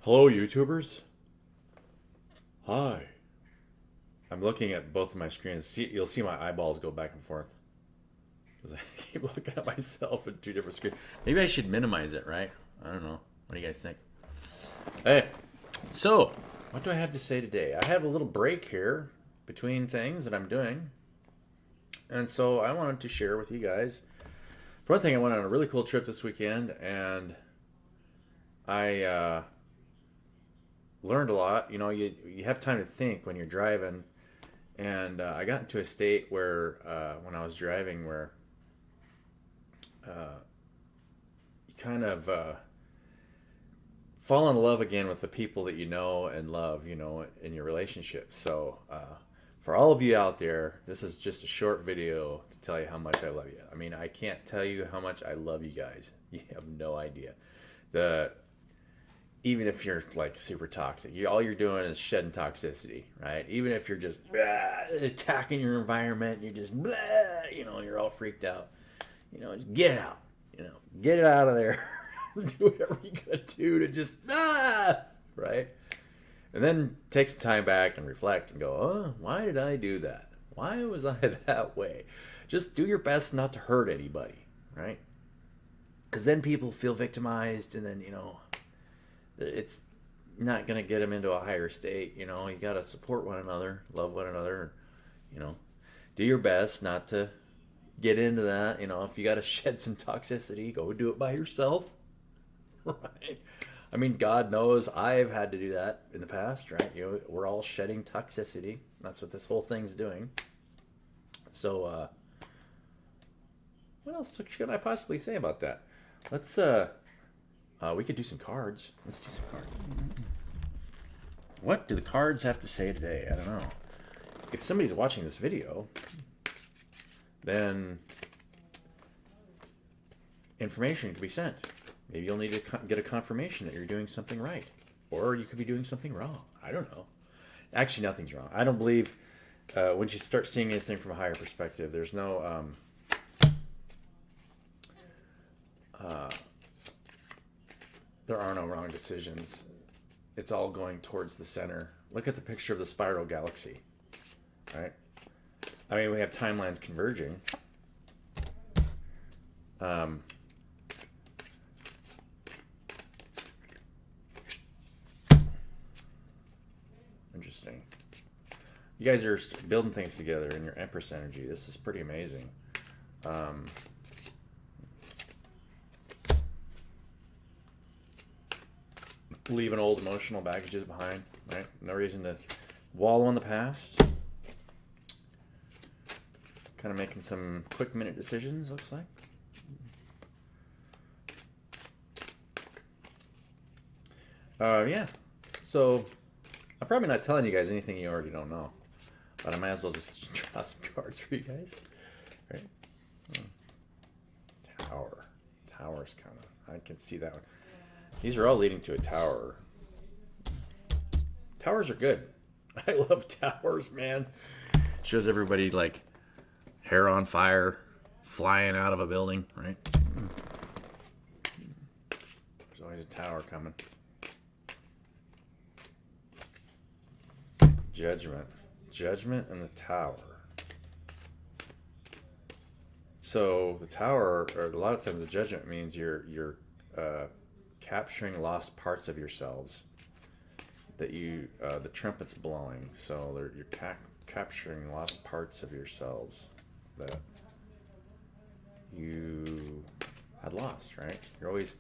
Hello, YouTubers. Hi. I'm looking at both of my screens. You'll see my eyeballs go back and forth because I keep looking at myself in two different screens. Maybe I should minimize it, right? I don't know. What do you guys think? Hey, so what do I have to say today? I have a little break here between things that I'm doing, and so I wanted to share with you guys. For one thing, I went on a really cool trip this weekend, and I learned a lot. You have time to think when you're driving, and I got into a state where when I was driving, where you kind of fall in love again with the people that you know and love, in your relationship. So for all of you out there, this is just a short video to tell you how much I love you. I mean, I can't tell you how much I love you guys. You have no idea. The Even if you're like super toxic, all you're doing is shedding toxicity, right? Even if you're just attacking your environment, you're just you're all freaked out. Just get it out. Get it out of there. Do whatever you gotta do to just right. And then take some time back and reflect and go, oh, why did I do that? Why was I that way? Just do your best not to hurt anybody, right? Because then people feel victimized, and then it's not going to get them into a higher state. You got to support one another, love one another, you know, do your best not to get into that. If you got to shed some toxicity, go do it by yourself, right? I mean, God knows I've had to do that in the past, right? We're all shedding toxicity. That's what this whole thing's doing. So, what else can I possibly say about that? Let's, we could do some cards. Let's do some cards. What do the cards have to say today? I don't know. If somebody's watching this video, then information could be sent. Maybe you'll need to get a confirmation that you're doing something right. Or you could be doing something wrong. I don't know. Actually, nothing's wrong. I don't believe when you start seeing anything from a higher perspective, there's no... there are no wrong decisions. It's all going towards the center. Look at the picture of the spiral galaxy, right? I mean, we have timelines converging. Interesting. You guys are building things together in your Empress energy. This is pretty amazing. Leaving old emotional baggages behind, right? No reason to wallow in the past. Kind of making some quick minute decisions, looks like. Yeah. So, I'm probably not telling you guys anything you already don't know. But I might as well just draw some cards for you guys. Right? Tower. Tower's kind of... I can see that one. These are all leading to a tower. Towers are good. I love towers, man. Shows everybody like hair on fire, flying out of a building, right? There's always a tower coming. Judgment. Judgment and the tower. So the tower, or a lot of times the judgment means you're capturing lost parts of yourselves that the trumpet's blowing. So you're capturing lost parts of yourselves that you had lost, right? You're always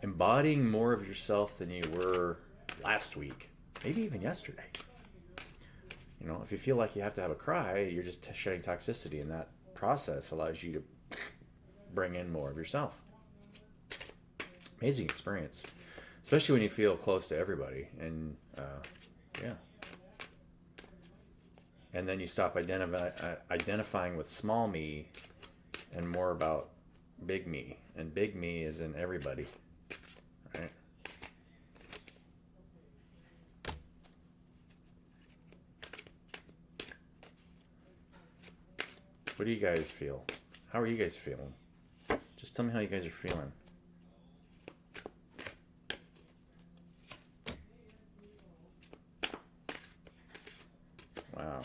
embodying more of yourself than you were last week, maybe even yesterday. If you feel like you have to have a cry, you're just shedding toxicity, and that process allows you to bring in more of yourself. Amazing experience, especially when you feel close to everybody, and and then you stop identifying with small me and more about big me, and big me is in everybody, right? What do you guys feel? How are you guys feeling? Just tell me how you guys are feeling. Wow.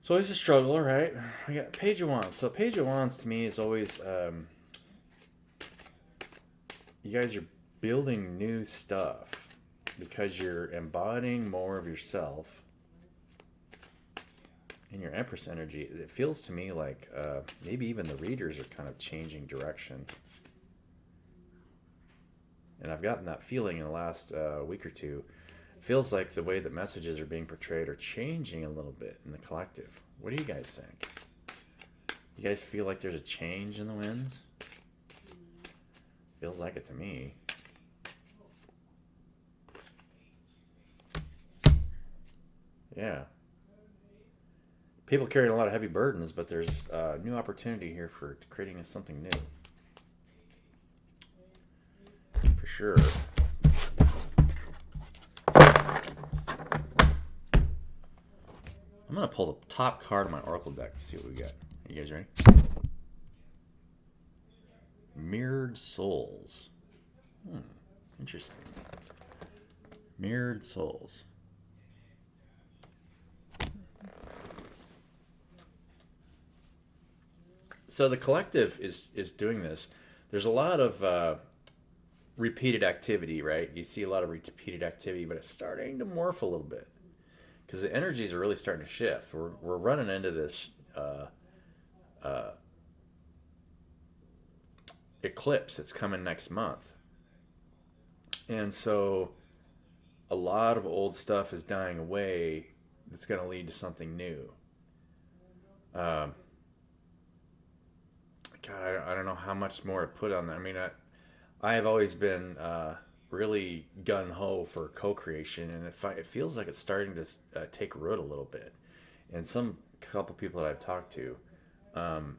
It's always a struggle, right? I got Page of Wands. So Page of Wands to me is always, you guys are building new stuff because you're embodying more of yourself in your Empress energy. It feels to me like maybe even the readers are kind of changing direction. And I've gotten that feeling in the last week or two. It feels like the way that messages are being portrayed are changing a little bit in the collective. What do you guys think? You guys feel like there's a change in the winds? Feels like it to me. Yeah. People carrying a lot of heavy burdens, but there's a new opportunity here for creating something new. For sure. I'm going to pull the top card of my Oracle deck to see what we got. You guys ready? Mirrored Souls. Interesting. Mirrored Souls. So the collective is doing this. There's a lot of repeated activity, right? You see a lot of repeated activity, but it's starting to morph a little bit because the energies are really starting to shift. We're running into this eclipse that's coming next month, and so a lot of old stuff is dying away. That's going to lead to something new. God, I don't know how much more to put on that. I mean, I have always been really gung-ho for co-creation, and it feels like it's starting to take root a little bit. And some couple people that I've talked to, and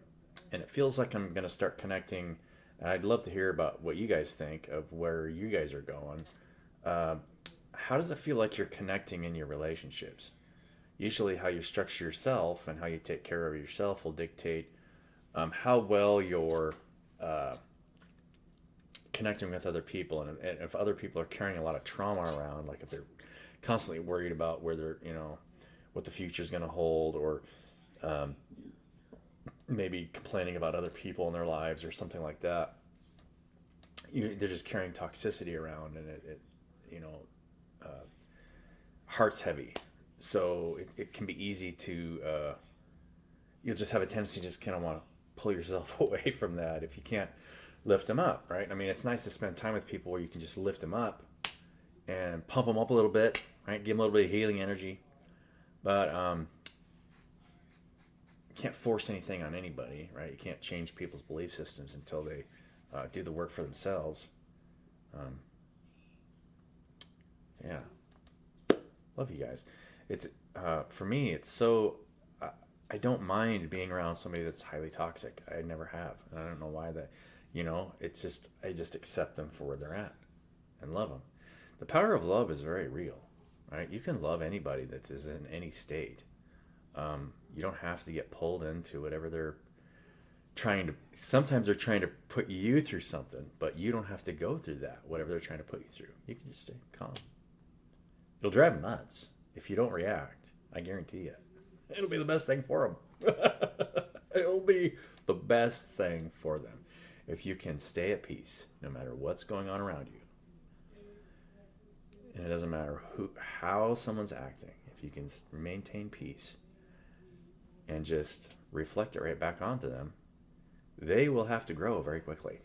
it feels like I'm going to start connecting, and I'd love to hear about what you guys think of where you guys are going. How does it feel like you're connecting in your relationships? Usually how you structure yourself and how you take care of yourself will dictate how well you're connecting with other people, and if other people are carrying a lot of trauma around, like if they're constantly worried about where they're, what the future is going to hold, or maybe complaining about other people in their lives or something like that, they're just carrying toxicity around, and it heart's heavy. So it can be easy to you'll just have a tendency to just kind of want to pull yourself away from that if you can't lift them up, right? I mean, it's nice to spend time with people where you can just lift them up and pump them up a little bit, right? Give them a little bit of healing energy. But you can't force anything on anybody, right? You can't change people's belief systems until they do the work for themselves. Yeah. Love you guys. It's for me, it's so I don't mind being around somebody that's highly toxic. I never have, and I don't know why that. It's just I just accept them for where they're at and love them. The power of love is very real, right? You can love anybody that is in any state. You don't have to get pulled into whatever they're trying to. Sometimes they're trying to put you through something, but you don't have to go through that. Whatever they're trying to put you through, you can just stay calm. It'll drive them nuts if you don't react. I guarantee you. It'll be the best thing for them. It'll be the best thing for them if you can stay at peace no matter what's going on around you. And it doesn't matter how someone's acting. If you can maintain peace and just reflect it right back onto them, they will have to grow very quickly.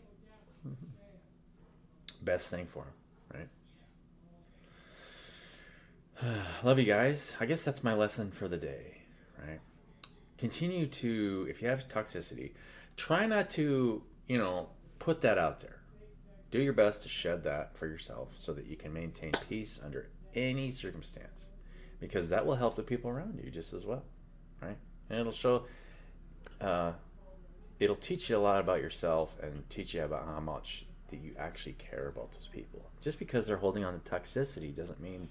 Best thing for them, right? Love you guys. I guess that's my lesson for the day. Right? Continue to, if you have toxicity, try not to, put that out there. Do your best to shed that for yourself so that you can maintain peace under any circumstance, because that will help the people around you just as well, right? And it'll show, it'll teach you a lot about yourself and teach you about how much that you actually care about those people. Just because they're holding on to toxicity doesn't mean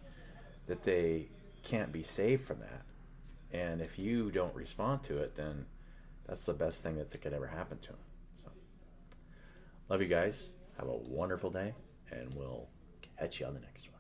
that they can't be saved from that. And if you don't respond to it, then that's the best thing that could ever happen to them. So, love you guys. Have a wonderful day, and we'll catch you on the next one.